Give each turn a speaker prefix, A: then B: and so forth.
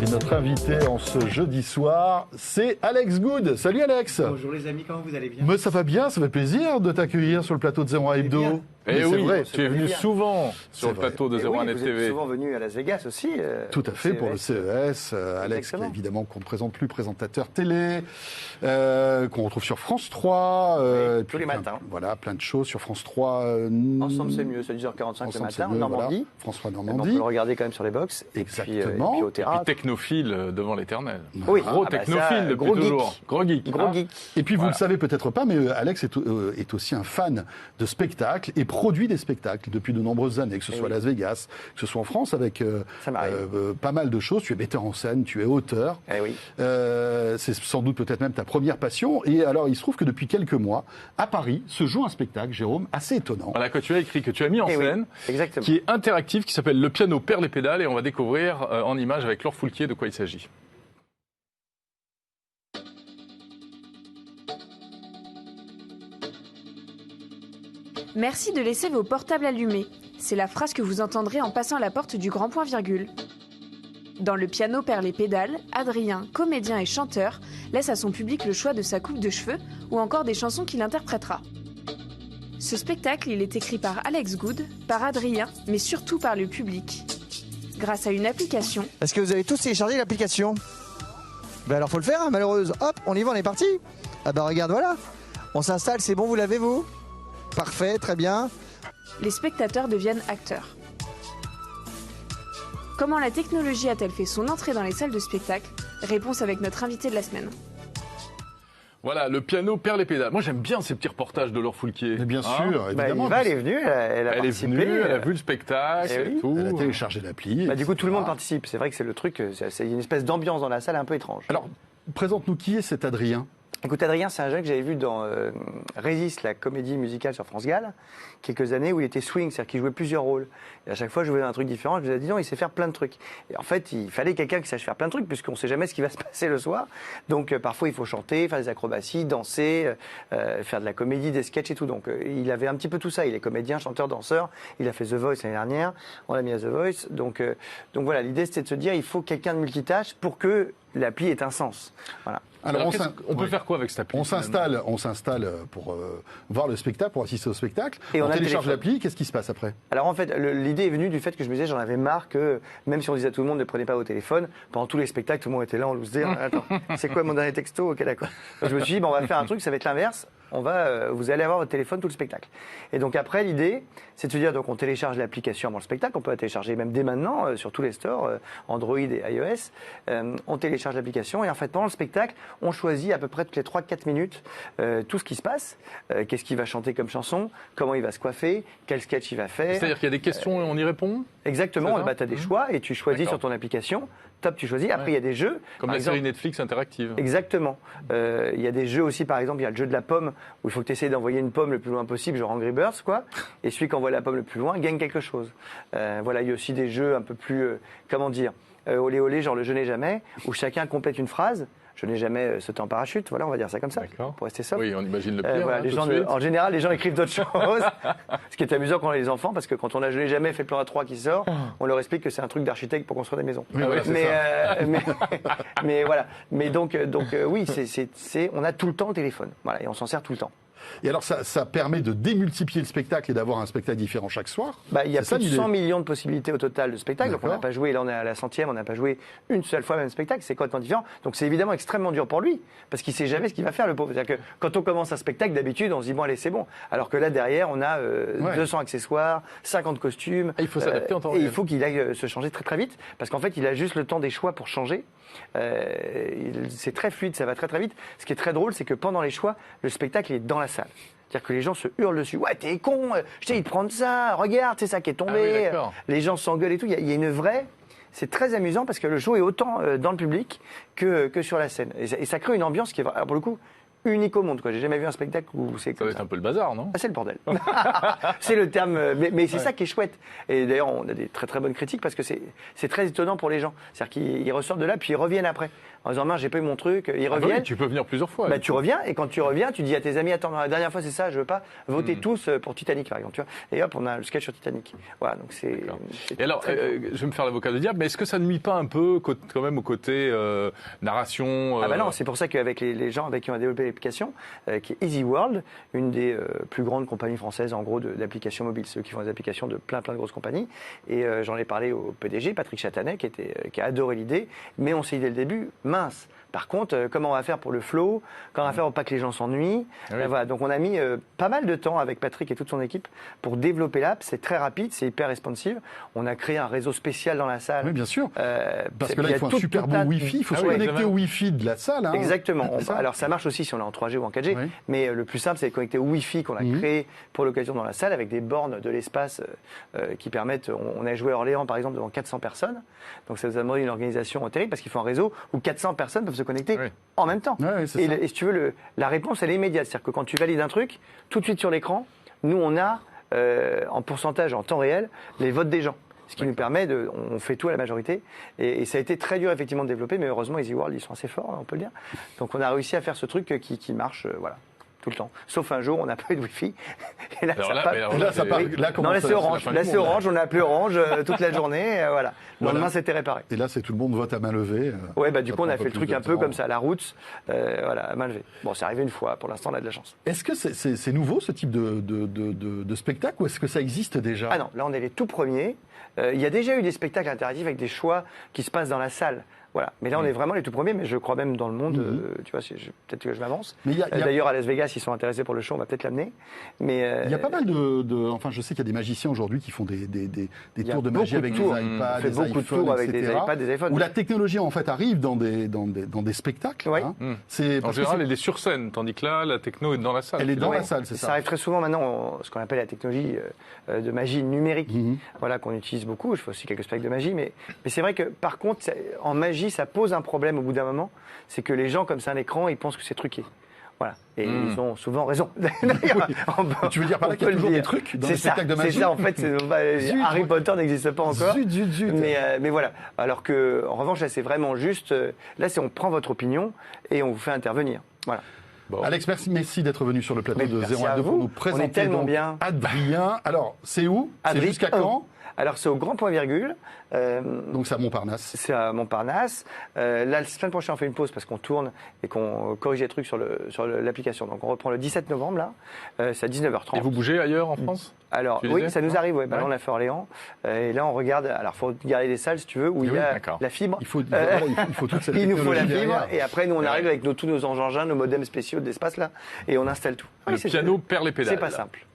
A: Et notre invité en ce jeudi soir, c'est Alex Good. Salut Alex.
B: Bonjour les amis, comment vous allez bien?
A: Mais ça va bien, ça fait plaisir de t'accueillir sur le plateau de 01 Hebdo.
C: Et oui,
A: vrai.
C: tu es venu souvent sur le plateau de 01 Net
B: Vous
C: TV.
B: êtes souvent venu à Las Vegas aussi.
A: Tout à fait, pour le CES. Alex, qui, évidemment, qu'on ne présente plus, présentateur télé, qu'on retrouve sur France 3.
B: Tous les matins.
A: Voilà, plein de choses sur France 3.
B: Ensemble, c'est mieux, c'est 10h45 le matin, en
A: Voilà,
B: Normandie.
A: François
B: On
A: Normandie.
B: peut le regarder quand même sur les box.
A: Exactement.
B: Et puis au
C: Et
B: théâtre.
C: puis technophile devant l'éternel.
B: Oui.
C: Gros technophile depuis
B: gros
C: toujours.
B: geek.
C: Gros geek.
B: Gros
C: hein.
B: geek.
A: Et puis, vous
C: Voilà.
A: ne le savez peut-être pas, mais Alex est aussi un fan de spectacles et produit des spectacles depuis de nombreuses années, que ce soit à Las Vegas, que ce soit en France, avec
B: Ça m'arrive.
A: pas mal de choses. Tu es metteur en scène, tu es auteur.
B: Eh oui.
A: C'est sans doute peut-être même ta première passion. Et alors, il se trouve que depuis quelques mois, à Paris, se joue un spectacle, Jérôme, assez étonnant.
C: Voilà, que tu as écrit, que tu as mis en
B: Eh oui,
C: scène,
B: exactement.
C: qui est interactif, qui s'appelle Le piano perd les pédales, et on va découvrir en images avec Laure Foulquier de quoi il s'agit.
D: Merci de laisser vos portables allumés. C'est la phrase que vous entendrez en passant la porte du grand point virgule. Dans Le piano perd les pédales, Adrien, comédien et chanteur, laisse à son public le choix de sa coupe de cheveux ou encore des chansons qu'il interprétera. Ce spectacle, il est écrit par Alex Good, par Adrien, mais surtout par le public. Grâce à une application,
E: Est-ce que vous avez tous téléchargé l'application? Ben alors faut le faire, hein, malheureuse. Hop, on y va, on est parti. Ah bah regarde, voilà. On s'installe, c'est bon, vous l'avez vous? Parfait, très bien.
D: les spectateurs deviennent acteurs. Comment la technologie a-t-elle fait son entrée dans les salles de spectacle? Réponse avec notre invité de la semaine.
C: Voilà, Le piano perd les pédales. Moi, j'aime bien ces petits reportages de Laure Foulquier.
A: Mais bien
C: Hein
A: sûr,
B: Bah,
A: évidemment.
B: elle est venue, elle a
C: Elle est
B: participé.
C: venue, elle a vu le spectacle
B: Eh
C: et
B: oui.
C: tout.
A: Elle a téléchargé l'appli.
B: Bah, du coup, tout le monde
A: etc.
B: participe. C'est vrai que c'est le truc, c'est une espèce d'ambiance dans la salle un peu étrange.
A: Alors, présente-nous qui est cet Adrien?
B: Écoute, Adrien, c'est un jeune que j'avais vu dans Résiste, la comédie musicale sur France Gall, quelques années où il était swing, c'est-à-dire qu'il jouait plusieurs rôles. Et à chaque fois, je jouais un truc différent. Je me disais, dis donc, il sait faire plein de trucs. Et en fait, il fallait quelqu'un qui sache faire plein de trucs, puisqu'on ne sait jamais ce qui va se passer le soir. Donc, parfois, il faut chanter, faire des acrobaties, danser, faire de la comédie, des sketchs et tout. Donc, il avait un petit peu tout ça. Il est comédien, chanteur, danseur. Il a fait The Voice l'année dernière. On l'a mis à The Voice. Donc voilà, l'idée, c'était de se dire, il faut quelqu'un de multitâche pour que l'appli ait un sens. Voilà.
C: Alors, on peut faire quoi avec cette appli?
A: On s'installe pour voir le spectacle, pour assister au spectacle.
B: Et on a le
A: télécharge
B: téléphone.
A: l'appli. Qu'est-ce qui se passe après?
B: Alors en fait, l'idée est venue du fait que je me disais, j'en avais marre que, même si on disait à tout le monde ne prenez pas vos téléphones, pendant tous les spectacles, tout le monde était là, on se disait, attends, c'est quoi mon dernier texto? Ok, d'accord. Donc, je me suis dit, on va faire un truc, ça va être l'inverse. Vous allez avoir votre téléphone tout le spectacle. Et donc après, l'idée, c'est de se dire, donc on télécharge l'application avant le spectacle, on peut la télécharger même dès maintenant sur tous les stores, Android et iOS. On télécharge l'application et en fait, pendant le spectacle, on choisit à peu près toutes les 3-4 minutes tout ce qui se passe, qu'est-ce qu'il va chanter comme chanson, comment il va se coiffer, quel sketch il va faire.
C: C'est-à-dire qu'il y a des questions et on y répond?
B: Exactement,
C: C'est ça
B: tu as des choix et tu choisis
C: D'accord.
B: sur ton application. Top, tu choisis. Après, il y a des jeux.
C: Comme
B: Par
C: la
B: exemple,
C: série Netflix interactive.
B: Exactement. Il y a des jeux aussi, par exemple, il y a le jeu de la pomme où il faut que tu essaies d'envoyer une pomme le plus loin possible, genre Angry Birds, quoi. Et celui qui envoie la pomme le plus loin gagne quelque chose. Voilà, il y a aussi des jeux un peu plus, comment dire, olé olé, genre le je n'ai jamais, où chacun complète une phrase. Je n'ai jamais sauté en parachute, voilà, on va dire ça comme ça,
C: D'accord.
B: pour rester sobre.
C: Oui, on imagine le pire.
B: Voilà,
C: hein,
B: les
C: tout
B: gens
C: de suite.
B: en général, les gens écrivent d'autres choses. Ce qui est amusant quand on a les enfants, parce que quand on a je n'ai jamais fait le plan A3 qui sort, on leur explique que c'est un truc d'architecte pour construire des maisons.
A: Oui, voilà, c'est
B: Mais voilà. Mais donc oui, on a tout le temps le téléphone. Voilà, et on s'en sert tout le temps.
A: Et alors, ça permet de démultiplier le spectacle et d'avoir un spectacle différent chaque soir.
B: Bah, il y a
A: C'est ça
B: plus de
A: l'idée.
B: 100 millions de possibilités au total de spectacles. Donc on n'a
A: D'accord.
B: pas joué, là on est à la 100e, on n'a pas joué une seule fois le même spectacle, c'est complètement différent. Donc c'est évidemment extrêmement dur pour lui, parce qu'il sait jamais ce qu'il va faire, le pauvre. C'est-à-dire que quand on commence un spectacle, d'habitude on se dit bon allez c'est bon. Alors que là derrière on a 200 accessoires, 50 costumes.
C: Ah, il faut s'adapter en temps
B: Et il
C: réel.
B: faut qu'il aille se changer très très vite, parce qu'en fait il a juste le temps des choix pour changer. C'est très fluide, ça va très très vite. Ce qui est très drôle, c'est que pendant les choix, le spectacle est dans la salle. C'est-à-dire que les gens se hurlent dessus. Ouais, t'es con, je t'ai dit de prendre ça, regarde, c'est ça qui est
C: Ah oui,
B: tombé.
C: d'accord.
B: Les gens s'engueulent et tout. Il y a une vraie. C'est très amusant parce que le show est autant dans le public que sur la scène. Et ça crée une ambiance qui est, alors pour le coup, unique au monde, quoi. J'ai jamais vu un spectacle où c'est
C: Ça
B: comme
C: va être un peu le bazar, non?
B: Ah, c'est le bordel. C'est le terme, mais c'est ça qui est chouette. Et d'ailleurs, on a des très très bonnes critiques parce que c'est très étonnant pour les gens. C'est-à-dire qu'ils ressortent de là puis ils reviennent après en disant mince, j'ai pas eu mon truc. Ils
C: Ah bah
B: reviennent.
C: oui, tu peux venir plusieurs fois.
B: Bah, tu reviens et quand tu reviens, tu dis à tes amis attends, la dernière fois c'est ça, je veux pas voter tous pour Titanic par exemple, tu vois. Et hop, on a le sketch sur Titanic. Voilà, donc c'est.
C: Et alors, je vais me faire l'avocat du diable, mais est-ce que ça ne nuit pas un peu quand même au côté narration
B: Ah bah non, c'est pour ça qu'avec les gens avec qui on a développé l'application, qui est Easy World, une des plus grandes compagnies françaises en gros d'applications mobiles, ceux qui font des applications de plein de grosses compagnies. Et j'en ai parlé au PDG, Patrick Chatanet, qui a adoré l'idée, mais on s'est dit dès le début, mince. Par contre, comment on va faire pour le flow? Comment on va faire pour pas que les gens s'ennuient?
C: Ah oui.
B: Voilà, donc on a mis pas mal de temps avec Patrick et toute son équipe pour développer l'app. C'est très rapide, c'est hyper responsive. On a créé un réseau spécial dans la salle.
A: Oui, bien sûr. Parce que
B: puis
A: là,
B: y a
A: il faut un
B: toute
A: super bon Wi-Fi. Il faut se
C: oui,
A: connecter
C: évidemment.
A: au Wi-Fi de la salle. Hein.
B: Exactement.
A: C'est ça.
B: Alors ça marche aussi si on est en 3G ou en 4G,
A: Oui.
B: mais le plus simple c'est de connecter au Wi-Fi qu'on a créé pour l'occasion dans la salle avec des bornes de l'espace qui permettent. On a joué à Orléans par exemple devant 400 personnes, donc ça nous a demandé une organisation terrible parce qu'il faut un réseau où 400 personnes peuvent se connecter
C: Oui.
B: en même temps.
A: Ouais, c'est ça.
B: Et si tu veux, la réponse elle est immédiate, c'est-à-dire que quand tu valides un truc, tout de suite sur l'écran, nous on a en pourcentage en temps réel les votes des gens. Ce qui nous permet on fait tout à la majorité. Et ça a été très dur effectivement de développer, mais heureusement Easy World ils sont assez forts, on peut le dire. Donc on a réussi à faire ce truc qui marche, voilà, tout le temps. Sauf un jour, on n'a pas eu de Wi-Fi. Et là,
C: Alors
B: ça
C: là,
B: passe.
C: mais alors
A: Là, ça part.
B: Oui.
A: Là, comment
B: Non, là
A: ça-
B: c'est
A: la
B: orange.
A: fin
B: Là
A: du
B: c'est
A: monde.
B: orange. On a appelé orange toute la journée. Voilà. Le
A: Voilà.
B: lendemain, c'était réparé.
A: Et là, c'est tout le monde vote à main levée.
B: Ouais, bah du
A: Ça
B: coup, on
A: prend
B: a fait le
A: plus
B: truc
A: de
B: un peu
A: temps.
B: comme ça, à la route, voilà, à main levée. Bon, c'est arrivé une fois. Pour l'instant, on a de la chance.
A: Est-ce que c'est nouveau ce type de spectacle ou est-ce que ça existe déjà?
B: Ah non, là, on est les tout premiers. Il y a déjà eu des spectacles interactifs avec des choix qui se passent dans la salle. Voilà. Mais là, on est vraiment les tout premiers, mais je crois même dans le monde, tu vois, peut-être que je m'avance.
A: Mais il y a-
B: D'ailleurs, à Las Vegas, ils sont intéressés pour le show, on va peut-être l'amener. Mais
A: Il y a pas mal enfin, je sais qu'il y a des magiciens aujourd'hui qui font des
B: y a
A: tours de magie
B: beaucoup
A: avec
B: de
A: des
B: tours.
A: iPads,
B: On fait
A: des
B: beaucoup de
A: iPhones,
B: tours avec des
A: etc.,
B: iPads, des iPhones.
A: où la technologie en fait arrive dans des spectacles.
B: Oui.
A: hein. C'est
C: En
A: parce que
C: général,
A: c'est-
C: elle est sur scène, tandis que là, la techno est dans la salle.
A: elle est dans
B: Ouais.
A: la salle, c'est
B: Ça
A: ça.
B: arrive très souvent maintenant, ce qu'on appelle la technologie de magie numérique, voilà, qu'on utilise beaucoup. Je fais aussi quelques spectacles de magie, mais c'est vrai que par contre, en magie, ça pose un problème au bout d'un moment, c'est que les gens, comme c'est un écran, ils pensent que c'est truqué. Voilà. Et ils ont souvent raison.
A: Tu veux dire par là qu'il y a toujours des trucs dans les spectacles de magie?
B: C'est ça, en fait.
A: Zut,
B: Harry Potter n'existe pas encore.
A: Zut.
B: Mais voilà. Alors que, en revanche, là, c'est vraiment juste. Là, on prend votre opinion et on vous fait intervenir. Voilà.
C: Bon.
A: Alex, merci d'être venu sur le plateau
B: Mais
A: de
B: merci
A: 0 à
B: à
A: 2 pour
B: vous.
A: nous
B: On
A: présenter
B: est tellement
A: donc
B: bien.
A: Adrien. Alors, c'est où? C'est
B: Adrien,
A: jusqu'à quand?
B: Alors, c'est au grand point virgule.
A: Donc c'est à Montparnasse.
B: C'est à Montparnasse. Là, la semaine prochaine, on fait une pause parce qu'on tourne et qu'on corrige les trucs sur l'application. Donc, on reprend le 17 novembre, là. C'est à 19h30.
C: Et vous bougez ailleurs en France?
B: Alors,
C: Tu
B: oui,
C: disais
B: ça nous arrive. Ouais. Bah,
C: Ouais.
B: là, on a fait Orléans. Et là, on regarde. Alors, il faut garder les salles, si tu veux, où il y a
C: d'accord.
B: la fibre.
A: Il faut, voilà, il faut toute cette
B: Il nous faut la
A: technologie
B: fibre.
A: derrière.
B: Et après, nous, on
C: Ouais.
B: arrive avec tous nos engins, nos modems spéciaux d'espace, là. Et on installe tout.
C: Le
B: Oui, c'est-
C: piano perd les pédales.
B: C'est pas simple.